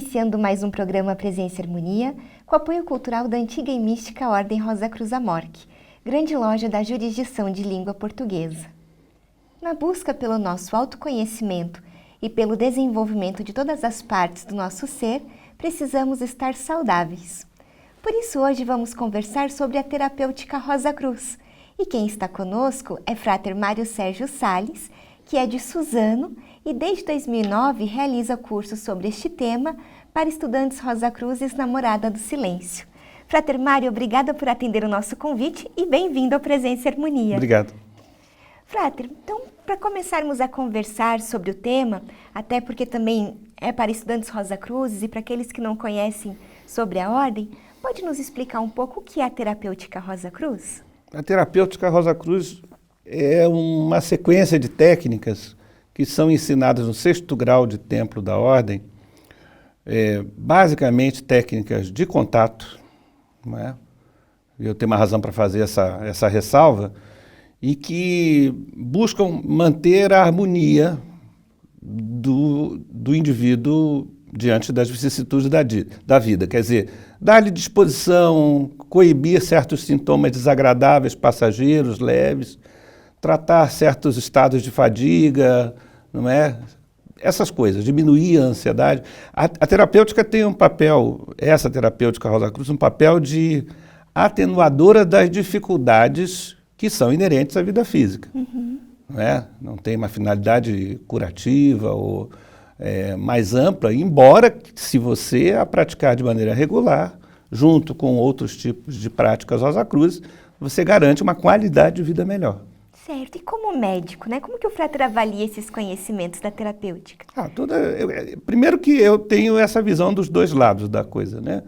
iniciando mais um programa Presença e Harmonia, com apoio cultural da antiga e mística Ordem Rosa Cruz Amorque, grande loja da jurisdição de língua portuguesa. Na busca pelo nosso autoconhecimento e pelo desenvolvimento de todas as partes do nosso ser, precisamos estar saudáveis. Por isso, hoje vamos conversar sobre a terapêutica Rosa Cruz. E quem está conosco é Frater Mário Sérgio Salles, que é de Suzano e desde 2009 realiza cursos sobre este tema para estudantes Rosa Cruzes na Morada do Silêncio. Frater Mário, obrigada por atender o nosso convite e bem-vindo ao Presença e Harmonia. Obrigado. Frater, então, para começarmos a conversar sobre o tema, até porque também é para estudantes Rosa Cruzes e para aqueles que não conhecem sobre a ordem, pode nos explicar um pouco o que é a terapêutica Rosa Cruz? A terapêutica Rosa Cruz é uma sequência de técnicas que são ensinadas no 6º grau de templo da ordem, basicamente técnicas de contato, não é? Eu tenho uma razão para fazer essa ressalva, e que buscam manter a harmonia do indivíduo diante das vicissitudes da vida. Quer dizer, dar-lhe disposição, coibir certos sintomas desagradáveis, passageiros, leves, tratar certos estados de fadiga, não é? Essas coisas, diminuir a ansiedade. A terapêutica tem um papel, essa terapêutica Rosa Cruz, um papel de atenuadora das dificuldades que são inerentes à vida física. Não é? Não tem uma finalidade curativa ou mais ampla, embora se você a praticar de maneira regular, junto com outros tipos de práticas Rosa Cruz, você garante uma qualidade de vida melhor. Certo. E como médico, né? Como que o Frater avalia esses conhecimentos da terapêutica? Primeiro que eu tenho essa visão dos dois lados da coisa, né?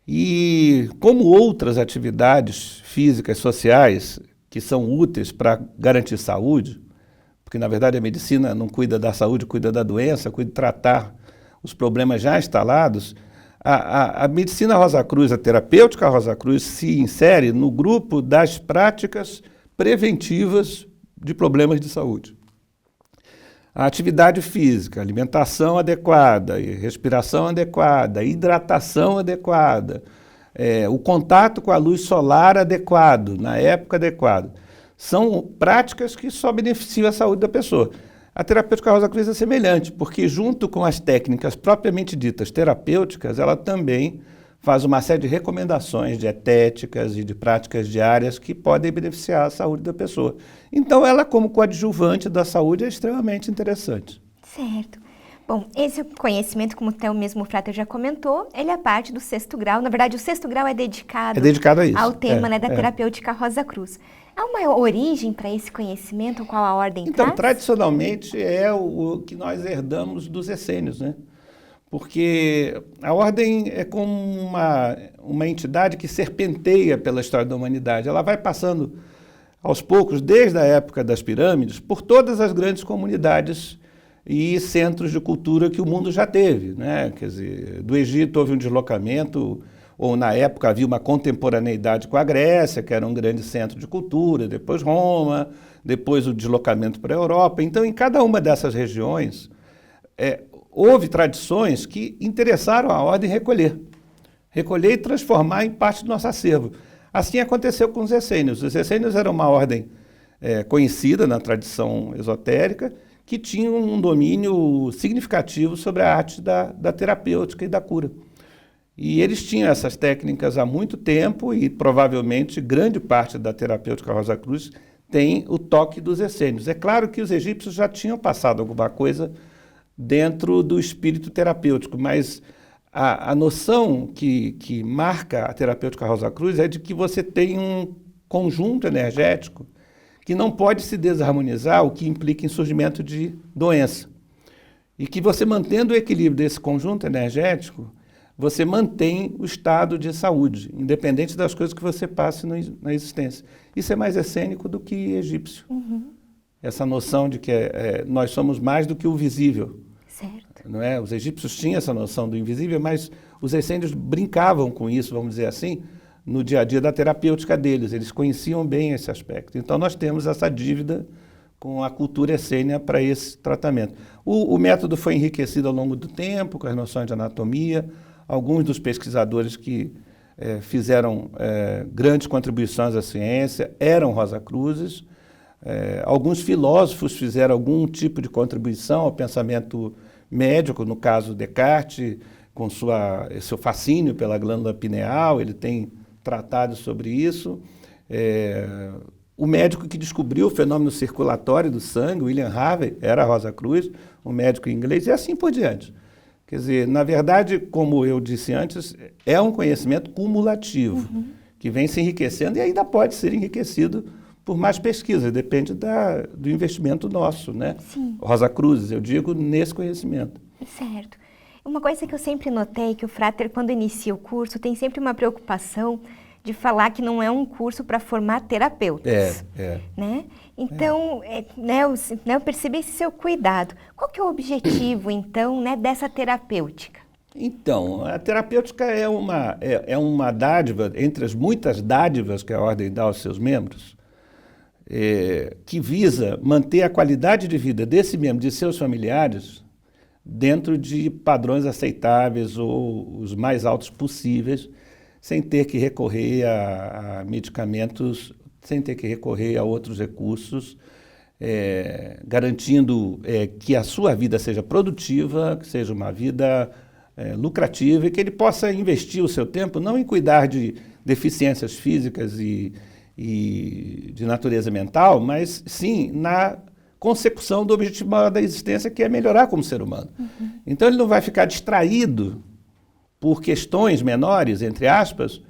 E como outras atividades físicas, sociais, que são úteis para garantir saúde, porque na verdade a medicina não cuida da saúde, cuida da doença, cuida de tratar os problemas já instalados, a medicina Rosa Cruz, a terapêutica Rosa Cruz, se insere no grupo das práticas preventivas de problemas de saúde. A atividade física, alimentação adequada, respiração adequada, hidratação adequada, o contato com a luz solar adequado, na época adequada, são práticas que só beneficiam a saúde da pessoa. A terapêutica Rosa Cruz é semelhante, porque junto com as técnicas propriamente ditas terapêuticas, ela também faz uma série de recomendações dietéticas e de práticas diárias que podem beneficiar a saúde da pessoa. Então, ela, como coadjuvante da saúde, é extremamente interessante. Certo. Bom, esse conhecimento, como até o mesmo Frater já comentou, ele é parte do 6º grau. Na verdade, o 6º grau é dedicado a isso. Ao tema da terapêutica Rosa Cruz. Há uma origem para esse conhecimento, qual a ordem traz? Então, tradicionalmente, é o que nós herdamos dos essênios, né? Porque a ordem é como uma entidade que serpenteia pela história da humanidade. Ela vai passando, aos poucos, desde a época das pirâmides, por todas as grandes comunidades e centros de cultura que o mundo já teve, né? Quer dizer, do Egito houve um deslocamento, ou na época havia uma contemporaneidade com a Grécia, que era um grande centro de cultura, depois Roma, depois o deslocamento para a Europa. Então, em cada uma dessas regiões, houve tradições que interessaram a ordem recolher e transformar em parte do nosso acervo. Assim aconteceu com os essênios. Os essênios eram uma ordem conhecida na tradição esotérica, que tinha um domínio significativo sobre a arte da terapêutica e da cura. E eles tinham essas técnicas há muito tempo e provavelmente grande parte da terapêutica Rosa Cruz tem o toque dos essênios. É claro que os egípcios já tinham passado alguma coisa dentro do espírito terapêutico, mas a noção que marca a terapêutica Rosa Cruz é de que você tem um conjunto energético que não pode se desarmonizar, o que implica em surgimento de doença. E que você mantendo o equilíbrio desse conjunto energético, você mantém o estado de saúde, independente das coisas que você passe na existência. Isso é mais essênico do que egípcio. Essa noção de que nós somos mais do que o visível. Certo. Não é? Os egípcios tinham essa noção do invisível, mas os essênios brincavam com isso, vamos dizer assim, no dia a dia da terapêutica deles. Eles conheciam bem esse aspecto. Então, nós temos essa dívida com a cultura essênia para esse tratamento. O método foi enriquecido ao longo do tempo com as noções de anatomia. Alguns dos pesquisadores que fizeram grandes contribuições à ciência eram Rosacruzes. Alguns filósofos fizeram algum tipo de contribuição ao pensamento médico, no caso Descartes, com seu fascínio pela glândula pineal, ele tem tratado sobre isso. O médico que descobriu o fenômeno circulatório do sangue, William Harvey, era Rosacruz, um médico inglês, e assim por diante. Quer dizer, na verdade, como eu disse antes, é um conhecimento cumulativo, que vem se enriquecendo e ainda pode ser enriquecido por mais pesquisas, depende do investimento nosso, né? Sim. Rosacruzes, eu digo, nesse conhecimento. Certo. Uma coisa que eu sempre notei é que o Frater, quando inicia o curso, tem sempre uma preocupação de falar que não é um curso para formar terapeutas. Né? Então, eu percebi esse seu cuidado. Qual que é o objetivo, então, né, dessa terapêutica? Então, a terapêutica é uma dádiva, entre as muitas dádivas que a Ordem dá aos seus membros, que visa manter a qualidade de vida desse membro, de seus familiares, dentro de padrões aceitáveis ou os mais altos possíveis, sem ter que recorrer a medicamentos, sem ter que recorrer a outros recursos, garantindo que a sua vida seja produtiva, que seja uma vida lucrativa e que ele possa investir o seu tempo não em cuidar de deficiências físicas e de natureza mental, mas sim na consecução do objetivo maior da existência, que é melhorar como ser humano. Então ele não vai ficar distraído por questões menores, entre aspas,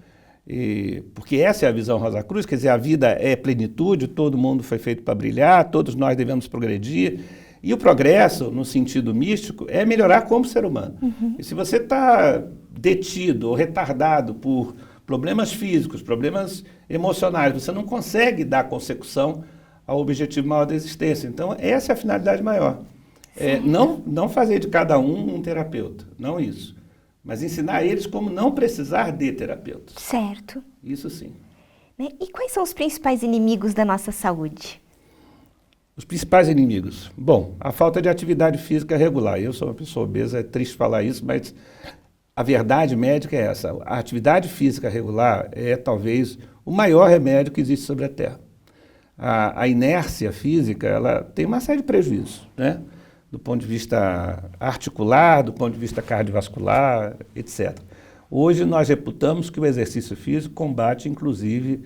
porque essa é a visão Rosacruz, quer dizer, a vida é plenitude, todo mundo foi feito para brilhar, todos nós devemos progredir, e o progresso, no sentido místico, é melhorar como ser humano. E se você está detido ou retardado por problemas físicos, problemas emocionais, você não consegue dar consecução ao objetivo maior da existência. Então, essa é a finalidade maior. Não fazer de cada um terapeuta, não isso. Mas ensinar eles como não precisar de terapeutas. Certo. Isso sim. E quais são os principais inimigos da nossa saúde? Os principais inimigos? Bom, a falta de atividade física regular. Eu sou uma pessoa obesa, é triste falar isso, mas a verdade médica é essa. A atividade física regular é talvez o maior remédio que existe sobre a Terra. A inércia física, ela tem uma série de prejuízos, né? Do ponto de vista articular, do ponto de vista cardiovascular, etc. Hoje nós reputamos que o exercício físico combate, inclusive,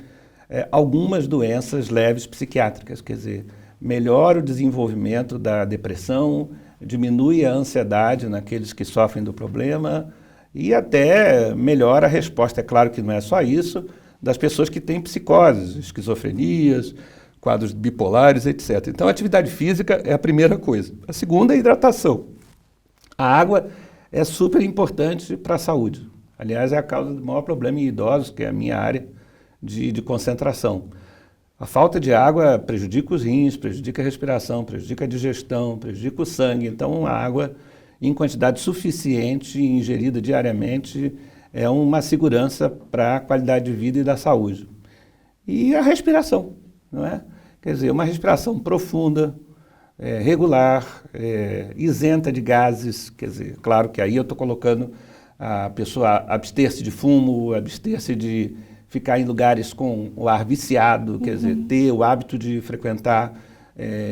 algumas doenças leves psiquiátricas, quer dizer, melhora o desenvolvimento da depressão, diminui a ansiedade naqueles que sofrem do problema e até melhora a resposta, é claro que não é só isso, das pessoas que têm psicoses, esquizofrenias, quadros bipolares, etc. Então, a atividade física é a primeira coisa. A segunda é a hidratação. A água é super importante para a saúde. Aliás, é a causa do maior problema em idosos, que é a minha área de concentração. A falta de água prejudica os rins, prejudica a respiração, prejudica a digestão, prejudica o sangue. Então, a água em quantidade suficiente, ingerida diariamente, é uma segurança para a qualidade de vida e da saúde. E a respiração, não é? Quer dizer, uma respiração profunda, regular, isenta de gases, quer dizer, claro que aí eu estou colocando a pessoa abster-se de fumo, abster-se de ficar em lugares com o ar viciado, quer dizer, ter o hábito de frequentar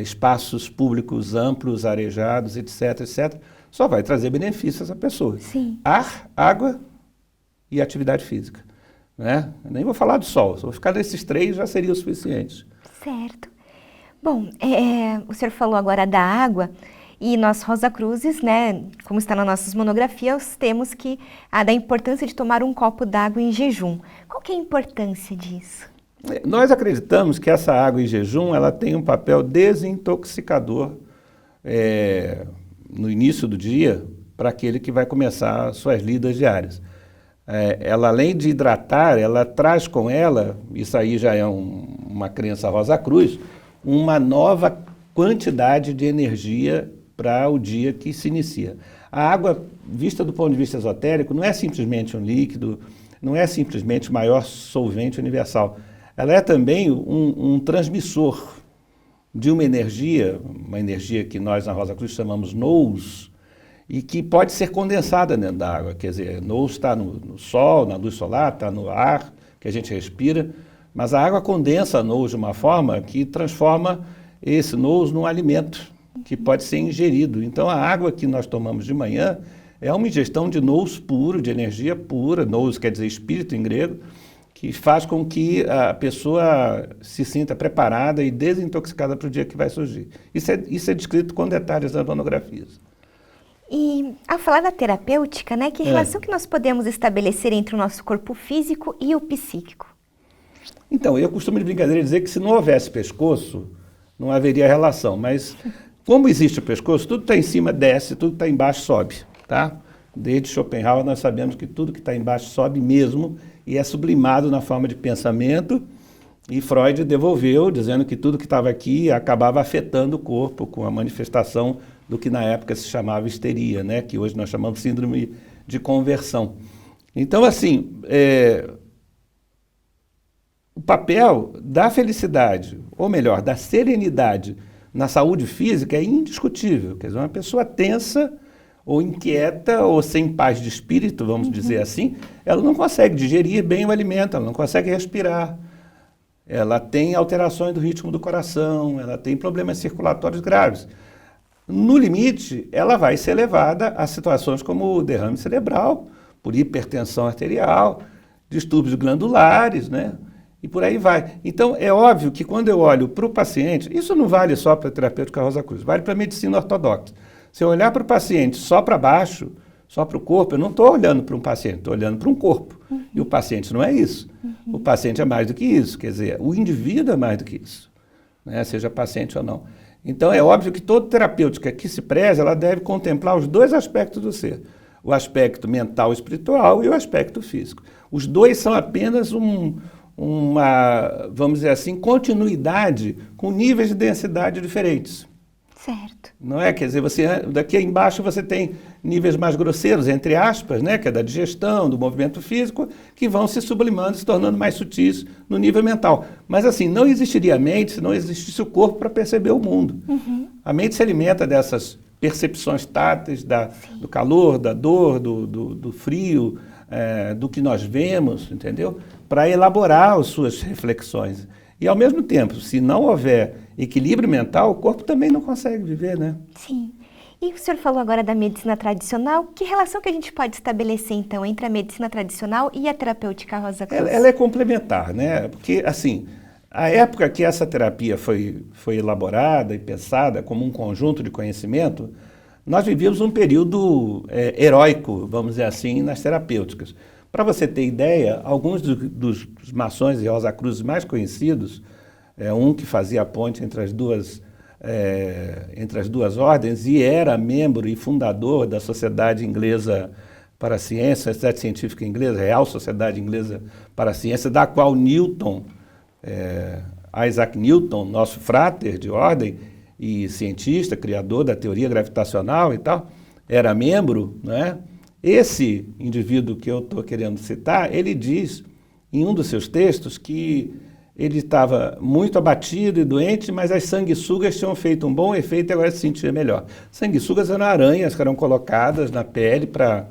espaços públicos amplos, arejados, etc., etc., só vai trazer benefícios à pessoa. Sim. Ar, água e atividade física. Né? Eu nem vou falar do sol, se eu ficar nesses três já seria o suficiente. Certo. Bom, o senhor falou agora da água e nós, Rosacruzes, né, como está nas nossas monografias, temos da importância de tomar um copo d'água em jejum. Qual que é a importância disso? Nós acreditamos que essa água em jejum ela tem um papel desintoxicador no início do dia para aquele que vai começar suas lidas diárias. Ela, além de hidratar, ela traz com ela, isso aí já é uma crença Rosacruz, uma nova quantidade de energia para o dia que se inicia. A água, vista do ponto de vista esotérico, não é simplesmente um líquido, não é simplesmente o maior solvente universal. Ela é também um transmissor de uma energia que nós na Rosa Cruz chamamos nous, e que pode ser condensada dentro da água. Quer dizer, nous está no sol, na luz solar, está no ar que a gente respira, mas a água condensa nous de uma forma que transforma esse nous num alimento que pode ser ingerido. Então a água que nós tomamos de manhã é uma ingestão de nous puro, de energia pura, nous quer dizer espírito em grego, que faz com que a pessoa se sinta preparada e desintoxicada para o dia que vai surgir. Isso é descrito com detalhes nas monografias. E ao falar da terapêutica, né, que relação que nós podemos estabelecer entre o nosso corpo físico e o psíquico? Então, eu costumo de brincadeira dizer que se não houvesse pescoço, não haveria relação, mas como existe o pescoço, tudo que está em cima desce, tudo que está embaixo sobe, tá? Desde Schopenhauer nós sabemos que tudo que está embaixo sobe mesmo e é sublimado na forma de pensamento, e Freud devolveu, dizendo que tudo que estava aqui acabava afetando o corpo com a manifestação do que na época se chamava histeria, né? Que hoje nós chamamos de síndrome de conversão. Então, assim, o papel da felicidade, ou melhor, da serenidade na saúde física é indiscutível. Quer dizer, uma pessoa tensa ou inquieta ou sem paz de espírito, vamos dizer assim, ela não consegue digerir bem o alimento, ela não consegue respirar, ela tem alterações do ritmo do coração, ela tem problemas circulatórios graves. No limite, ela vai ser levada a situações como derrame cerebral, por hipertensão arterial, distúrbios glandulares, né? E por aí vai. Então, é óbvio que quando eu olho para o paciente, isso não vale só para a terapêutica Rosa Cruz, vale para a medicina ortodoxa. Se eu olhar para o paciente só para baixo, só para o corpo, eu não estou olhando para um paciente, estou olhando para um corpo. E o paciente não é isso. O paciente é mais do que isso, quer dizer, o indivíduo é mais do que isso, né? Seja paciente ou não. Então, é óbvio que toda terapêutica que se preze, ela deve contemplar os dois aspectos do ser. O aspecto mental e espiritual e o aspecto físico. Os dois são apenas uma, vamos dizer assim, continuidade com níveis de densidade diferentes. Certo. Não é? Quer dizer, daqui embaixo você tem níveis mais grosseiros, entre aspas, né, que é da digestão, do movimento físico, que vão se sublimando, se tornando mais sutis no nível mental. Mas assim, não existiria a mente se não existisse o corpo para perceber o mundo. A mente se alimenta dessas percepções táteis, do calor, da dor, do frio, do que nós vemos, entendeu? Para elaborar as suas reflexões. E, ao mesmo tempo, se não houver equilíbrio mental, o corpo também não consegue viver, né? Sim. E o senhor falou agora da medicina tradicional. Que relação que a gente pode estabelecer, então, entre a medicina tradicional e a terapêutica Rosa Cruz? Ela é complementar, né? Porque, assim, a época que essa terapia foi elaborada e pensada como um conjunto de conhecimento, nós vivíamos um período heróico, vamos dizer assim, nas terapêuticas. Para você ter ideia, alguns dos maçons e Rosa Cruz mais conhecidos, um que fazia a ponte entre as duas ordens e era membro e fundador da Sociedade Inglesa para a Ciência, a Sociedade Científica Inglesa, Real Sociedade Inglesa para a Ciência, da qual Newton, Isaac Newton, nosso fráter de ordem e cientista, criador da teoria gravitacional e tal, era membro, né? Esse indivíduo que eu estou querendo citar, ele diz em um dos seus textos que ele estava muito abatido e doente, mas as sanguessugas tinham feito um bom efeito e agora se sentia melhor. Sanguessugas eram aranhas que eram colocadas na pele para,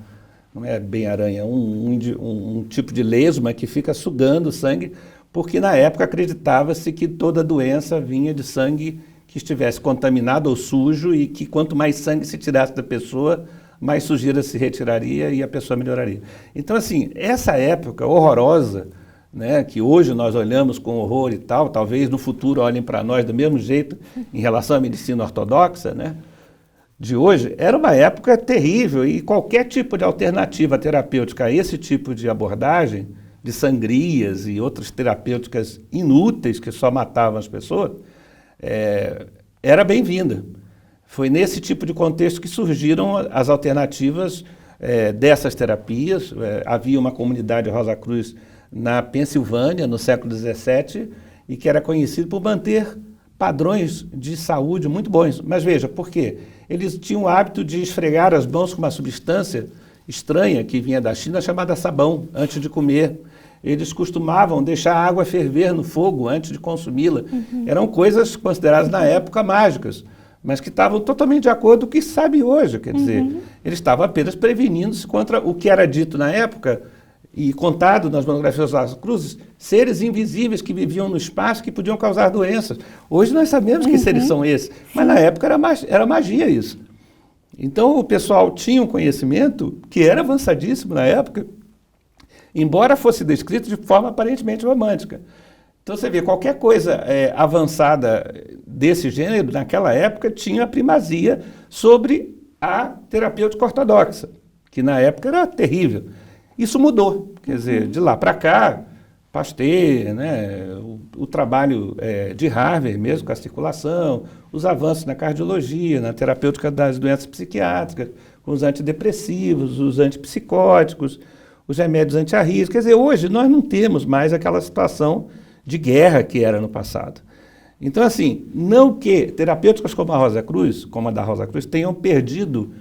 não é bem aranha, um tipo de lesma que fica sugando o sangue, porque na época acreditava-se que toda doença vinha de sangue que estivesse contaminado ou sujo e que quanto mais sangue se tirasse da pessoa, mais sujeira se retiraria e a pessoa melhoraria. Então, assim, essa época horrorosa, né, que hoje nós olhamos com horror e tal, talvez no futuro olhem para nós do mesmo jeito em relação à medicina ortodoxa, né, de hoje, era uma época terrível e qualquer tipo de alternativa terapêutica a esse tipo de abordagem, de sangrias e outras terapêuticas inúteis que só matavam as pessoas, era bem-vinda. Foi nesse tipo de contexto que surgiram as alternativas dessas terapias. Havia uma comunidade Rosa Cruz na Pensilvânia, no século XVII, e que era conhecido por manter padrões de saúde muito bons. Mas veja, por quê? Eles tinham o hábito de esfregar as mãos com uma substância estranha que vinha da China, chamada sabão, antes de comer. eles costumavam deixar a água ferver no fogo antes de consumi-la. Eram coisas consideradas na época mágicas, mas que estavam totalmente de acordo com o que se sabe hoje. Quer dizer, eles estavam apenas prevenindo-se contra o que era dito na época e contado nas monografias das cruzes, seres invisíveis que viviam no espaço que podiam causar doenças. Hoje nós sabemos que seres são esses, mas na época era magia isso. Então o pessoal tinha um conhecimento que era avançadíssimo na época, embora fosse descrito de forma aparentemente romântica. Então você vê, qualquer coisa avançada desse gênero, naquela época, tinha a primazia sobre a terapêutica ortodoxa, que na época era terrível. Isso mudou, quer dizer, de lá para cá, Pasteur, né, o trabalho de Harvey mesmo com a circulação, os avanços na cardiologia, na terapêutica das doenças psiquiátricas, com os antidepressivos, os antipsicóticos, os remédios antiarríticos. Quer dizer, hoje nós não temos mais aquela situação de guerra que era no passado. Então, assim, não que terapêuticas como a Rosa Cruz, como a da Rosa Cruz, tenham perdido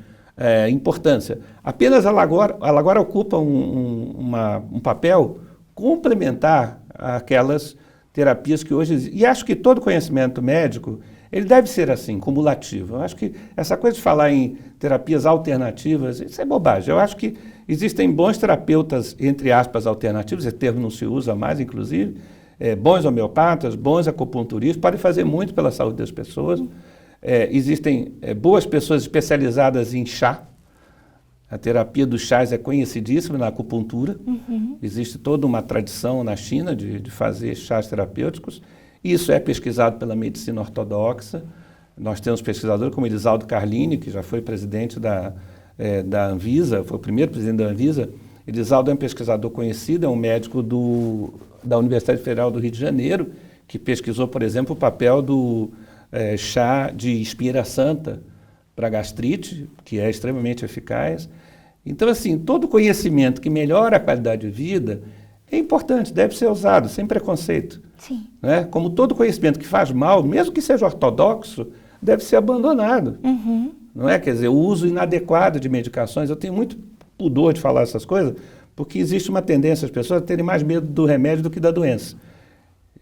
importância. Apenas ela agora ocupa um papel complementar àquelas terapias que hoje existem. E acho que todo conhecimento médico, ele deve ser assim, cumulativo. Eu acho que essa coisa de falar em terapias alternativas, isso é bobagem. Eu acho que existem bons terapeutas, entre aspas, alternativos, esse termo não se usa mais, inclusive, bons homeopatas, bons acupunturistas, podem fazer muito pela saúde das pessoas. Existem boas pessoas especializadas em chá. A terapia dos chás é conhecidíssima na acupuntura. Existe toda uma tradição na China de fazer chás terapêuticos. Isso é pesquisado pela medicina ortodoxa. Nós temos pesquisadores como Elisaldo Carlini, que já foi presidente da Anvisa, foi o primeiro presidente da Anvisa. Elisaldo é um pesquisador conhecido, é um médico da Universidade Federal do Rio de Janeiro, que pesquisou, por exemplo, o papel do chá de espinheira santa para gastrite, que é extremamente eficaz. Então, assim, todo conhecimento que melhora a qualidade de vida é importante, deve ser usado, sem preconceito. Sim. Né? Como todo conhecimento que faz mal, mesmo que seja ortodoxo, deve ser abandonado. Não é? Quer dizer, o uso inadequado de medicações, eu tenho muito pudor de falar essas coisas, porque existe uma tendência as pessoas a terem mais medo do remédio do que da doença.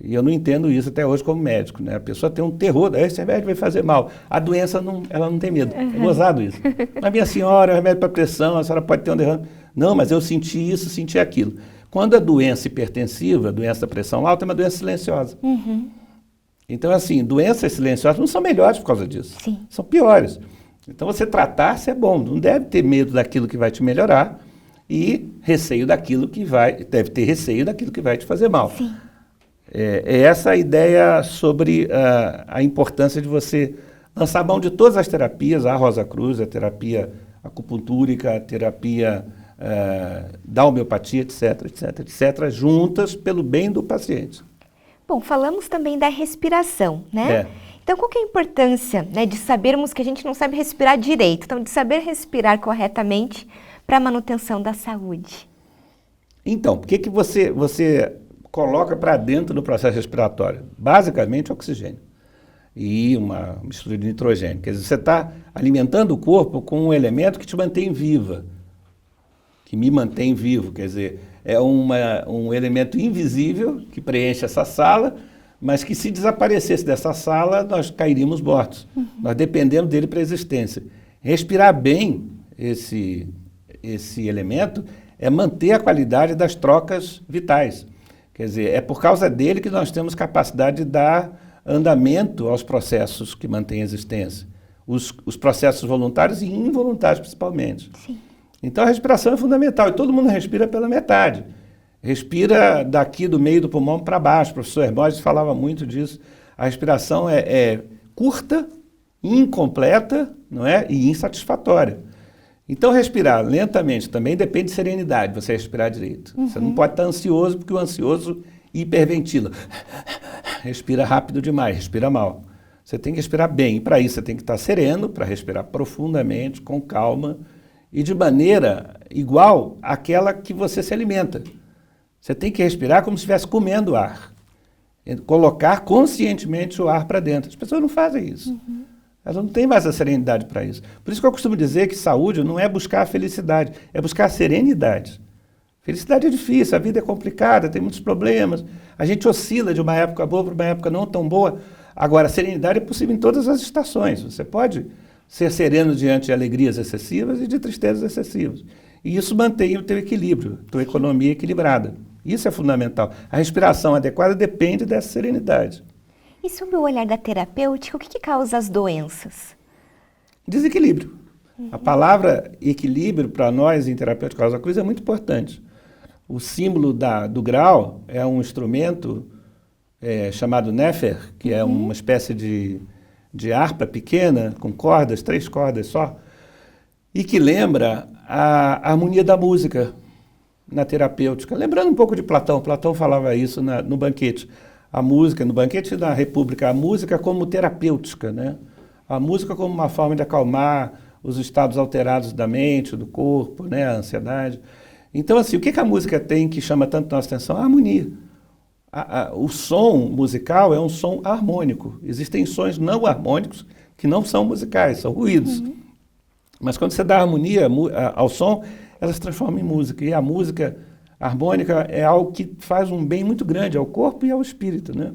E eu não entendo isso até hoje como médico, né? A pessoa tem um terror, esse remédio vai fazer mal. A doença, ela não tem medo. É gozado isso. Mas minha senhora, é um remédio para pressão, a senhora pode ter um derrame. Não, mas eu senti isso, senti aquilo. Quando a doença hipertensiva, a doença da pressão alta, é uma doença silenciosa. Então, assim, doenças silenciosas não são melhores por causa disso. Sim. São piores. Então, você tratar-se é bom. Não deve ter medo daquilo que vai te melhorar e receio daquilo que deve ter receio daquilo que vai te fazer mal. Sim. É essa a ideia sobre a importância de você lançar mão de todas as terapias, a Rosa Cruz, a terapia acupuntúrica, a terapia da homeopatia, etc., etc., etc., juntas pelo bem do paciente. Bom, falamos também da respiração, né? Então, qual que é a importância, né, de sabermos que a gente não sabe respirar direito? Então, de saber respirar corretamente para a manutenção da saúde. Então, por que você coloca para dentro do processo respiratório? Basicamente, oxigênio e uma mistura de nitrogênio. Quer dizer, você está alimentando o corpo com um elemento que te mantém viva, que me mantém vivo. Quer dizer, é um elemento invisível que preenche essa sala, mas que se desaparecesse dessa sala, nós cairíamos mortos. Nós dependemos dele para a existência. Respirar bem esse elemento é manter a qualidade das trocas vitais. Quer dizer, é por causa dele que nós temos capacidade de dar andamento aos processos que mantêm a existência. Os processos voluntários e involuntários, principalmente. Sim. Então, a respiração é fundamental. E todo mundo respira pela metade. Respira daqui do meio do pulmão para baixo. O professor Hermógenes falava muito disso. A respiração é curta, incompleta, não é? E insatisfatória. Então, respirar lentamente também depende de serenidade, você respirar direito. Você não pode estar ansioso, porque o ansioso hiperventila. Respira rápido demais, respira mal. Você tem que respirar bem, e para isso você tem que estar sereno, para respirar profundamente, com calma, e de maneira igual àquela que você se alimenta. Você tem que respirar como se estivesse comendo ar. Colocar conscientemente o ar para dentro. As pessoas não fazem isso. Elas não têm mais a serenidade para isso. Por isso que eu costumo dizer que saúde não é buscar a felicidade, é buscar a serenidade. Felicidade é difícil, a vida é complicada, tem muitos problemas. A gente oscila de uma época boa para uma época não tão boa. Agora, a serenidade é possível em todas as estações. Você pode ser sereno diante de alegrias excessivas e de tristezas excessivas. E isso mantém o teu equilíbrio, a tua economia equilibrada. Isso é fundamental. A respiração adequada depende dessa serenidade. E sob o olhar da terapêutica, o que causa as doenças? Desequilíbrio. A palavra equilíbrio para nós em terapêutica causa cruz é muito importante. O símbolo do grau é um instrumento chamado néfer, que é uma espécie de harpa pequena, com cordas, 3 cordas só, e que lembra a harmonia da música na terapêutica. Lembrando um pouco de Platão, Platão falava isso no banquete. A música, no banquete da República, a música como terapêutica, né? A música como uma forma de acalmar os estados alterados da mente, do corpo, né? A ansiedade. Então, assim, o que a música tem que chama tanto nossa atenção? A harmonia. O som musical é um som harmônico. Existem sons não harmônicos que não são musicais, são ruídos. Mas quando você dá harmonia ao som, ela se transforma em música. E a música harmônica é algo que faz um bem muito grande ao corpo e ao espírito, né?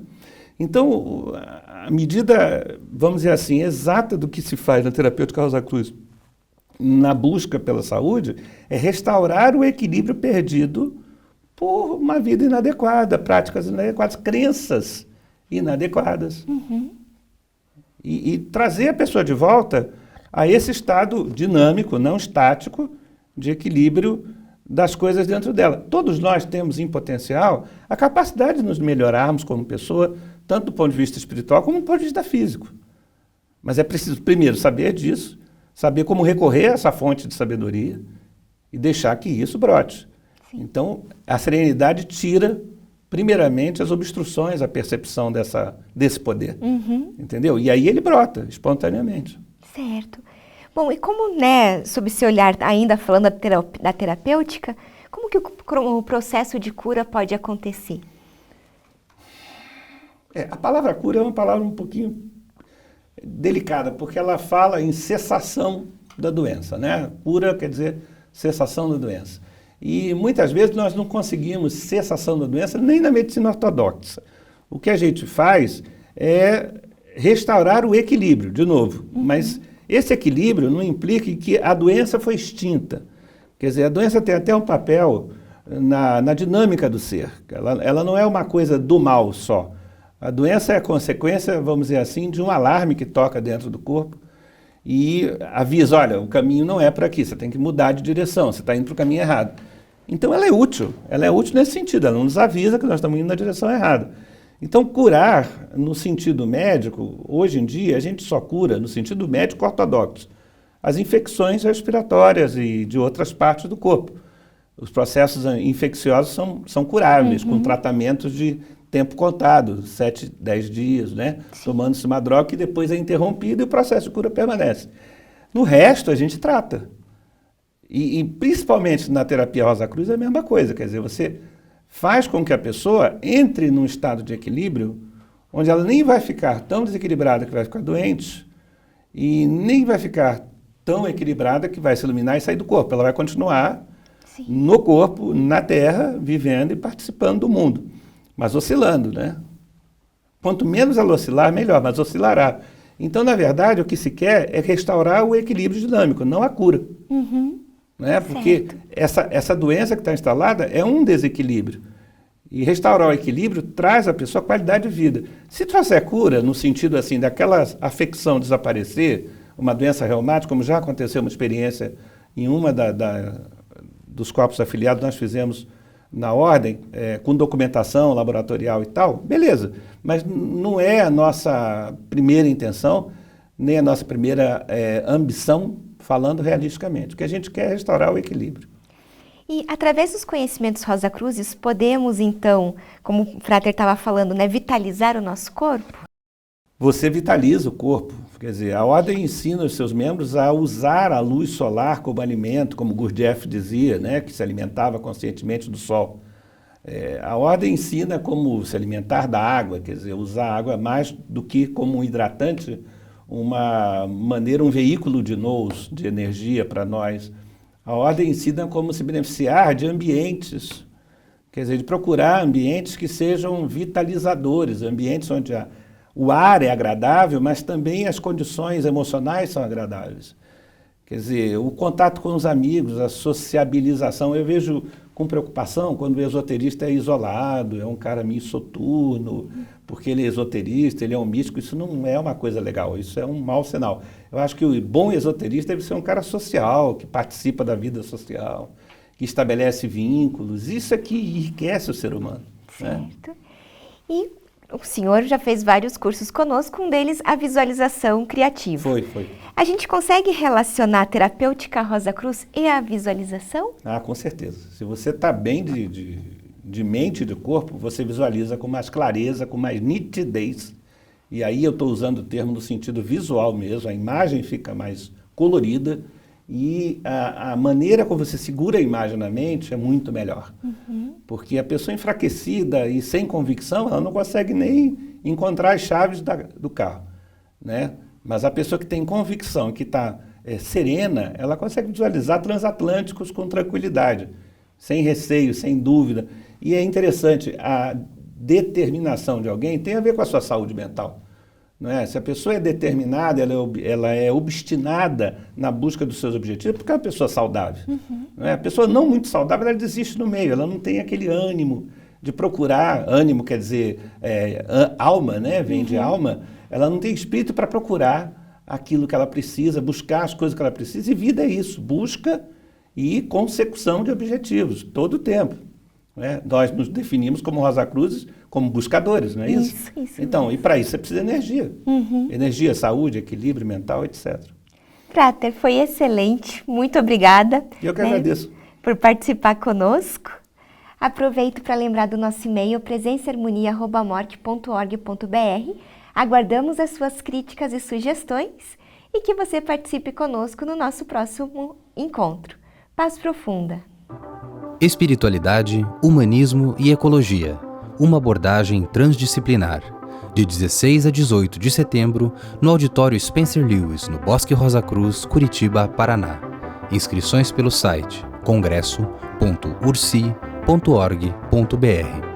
Então, a medida, vamos dizer assim, exata do que se faz na terapêutica Rosa Cruz na busca pela saúde é restaurar o equilíbrio perdido por uma vida inadequada, práticas inadequadas, crenças inadequadas. E trazer a pessoa de volta a esse estado dinâmico, não estático, de equilíbrio das coisas dentro dela. Todos nós temos em potencial a capacidade de nos melhorarmos como pessoa, tanto do ponto de vista espiritual como do ponto de vista físico. Mas é preciso, primeiro, saber disso, saber como recorrer a essa fonte de sabedoria e deixar que isso brote. Sim. Então, a serenidade tira, primeiramente, as obstruções à percepção desse poder. Entendeu? E aí ele brota espontaneamente. Certo. Bom, e como, né, sob esse olhar, ainda falando da terapêutica, como que o processo de cura pode acontecer? A palavra cura é uma palavra um pouquinho delicada, porque ela fala em cessação da doença, né? Cura quer dizer cessação da doença. E muitas vezes nós não conseguimos cessação da doença nem na medicina ortodoxa. O que a gente faz é restaurar o equilíbrio, de novo. Mas esse equilíbrio não implica que a doença foi extinta. Quer dizer, a doença tem até um papel na dinâmica do ser. Ela não é uma coisa do mal só. A doença é a consequência, vamos dizer assim, de um alarme que toca dentro do corpo e avisa, olha, o caminho não é para aqui, você tem que mudar de direção, você está indo para o caminho errado. Então ela é útil nesse sentido, ela nos avisa que nós estamos indo na direção errada. Então curar, no sentido médico, hoje em dia a gente só cura, no sentido médico ortodoxo, as infecções respiratórias e de outras partes do corpo. Os processos infecciosos são curáveis, com tratamentos de tempo contado, 7, 10 dias, né? Tomando-se uma droga que depois é interrompida e o processo de cura permanece. No resto, a gente trata. E principalmente na terapia Rosa Cruz é a mesma coisa, quer dizer, você faz com que a pessoa entre num estado de equilíbrio onde ela nem vai ficar tão desequilibrada que vai ficar doente e nem vai ficar tão equilibrada que vai se iluminar e sair do corpo. Ela vai continuar no corpo, na Terra, vivendo e participando do mundo. Mas oscilando, né? Quanto menos ela oscilar, melhor, mas oscilará. Então, na verdade, o que se quer é restaurar o equilíbrio dinâmico, não a cura. Né? Porque essa doença que está instalada é um desequilíbrio. E restaurar o equilíbrio traz à pessoa qualidade de vida. Se trouxer cura, no sentido assim, daquela afecção desaparecer, uma doença reumática, como já aconteceu uma experiência em uma dos corpos afiliados, nós fizemos na ordem, com documentação laboratorial e tal, beleza. Mas não é a nossa primeira intenção, nem a nossa primeira ambição, falando realisticamente. O que a gente quer é restaurar o equilíbrio. E através dos conhecimentos Rosa Cruzes, podemos então, como o Frater estava falando, né, vitalizar o nosso corpo? Você vitaliza o corpo. Quer dizer, a ordem ensina os seus membros a usar a luz solar como alimento, como Gurdjieff dizia, né, que se alimentava conscientemente do sol. A ordem ensina como se alimentar da água, quer dizer, usar a água mais do que como um hidratante, uma maneira, um veículo de nous, de energia para nós. A ordem ensina como se beneficiar de ambientes, quer dizer, de procurar ambientes que sejam vitalizadores, ambientes onde o ar é agradável, mas também as condições emocionais são agradáveis. Quer dizer, o contato com os amigos, a sociabilização. Eu vejo com preocupação quando o esoterista é isolado, é um cara meio soturno, porque ele é esoterista, ele é um místico. Isso não é uma coisa legal, isso é um mau sinal. Eu acho que o bom esoterista deve ser um cara social, que participa da vida social, que estabelece vínculos. Isso é que enriquece o ser humano. Certo. Né? E o senhor já fez vários cursos conosco, um deles a visualização criativa. Foi. A gente consegue relacionar a terapêutica Rosa Cruz e a visualização? Ah, com certeza. Se você está bem de mente e de corpo, você visualiza com mais clareza, com mais nitidez. E aí eu estou usando o termo no sentido visual mesmo, a imagem fica mais colorida e a maneira como você segura a imagem na mente é muito melhor. Porque a pessoa enfraquecida e sem convicção, ela não consegue nem encontrar as chaves do carro, né? Mas a pessoa que tem convicção, que está serena, ela consegue visualizar transatlânticos com tranquilidade, sem receio, sem dúvida. E é interessante, a determinação de alguém tem a ver com a sua saúde mental. Não é? Se a pessoa é determinada, ela é obstinada na busca dos seus objetivos, porque é uma pessoa saudável. Não é? A pessoa não muito saudável, ela desiste no meio, ela não tem aquele ânimo de procurar, ânimo quer dizer alma, né? Vem de alma, ela não tem espírito para procurar aquilo que ela precisa, buscar as coisas que ela precisa, e vida é isso, busca e consecução de objetivos, todo o tempo. Né? Nós nos definimos como Rosa Cruzes, como buscadores, não é isso? Isso então, mesmo. E para isso você precisa de energia. Energia, saúde, equilíbrio mental, etc. Prater, foi excelente. Muito obrigada. Eu que agradeço. Por participar conosco. Aproveito para lembrar do nosso e-mail presençaharmonia@morte.org.br. Aguardamos as suas críticas e sugestões e que você participe conosco no nosso próximo encontro. Paz profunda. Espiritualidade, humanismo e ecologia. Uma abordagem transdisciplinar. De 16 a 18 de setembro, no auditório Spencer Lewis, no Bosque Rosa Cruz, Curitiba, Paraná. Inscrições pelo site congresso.ursi.org.br.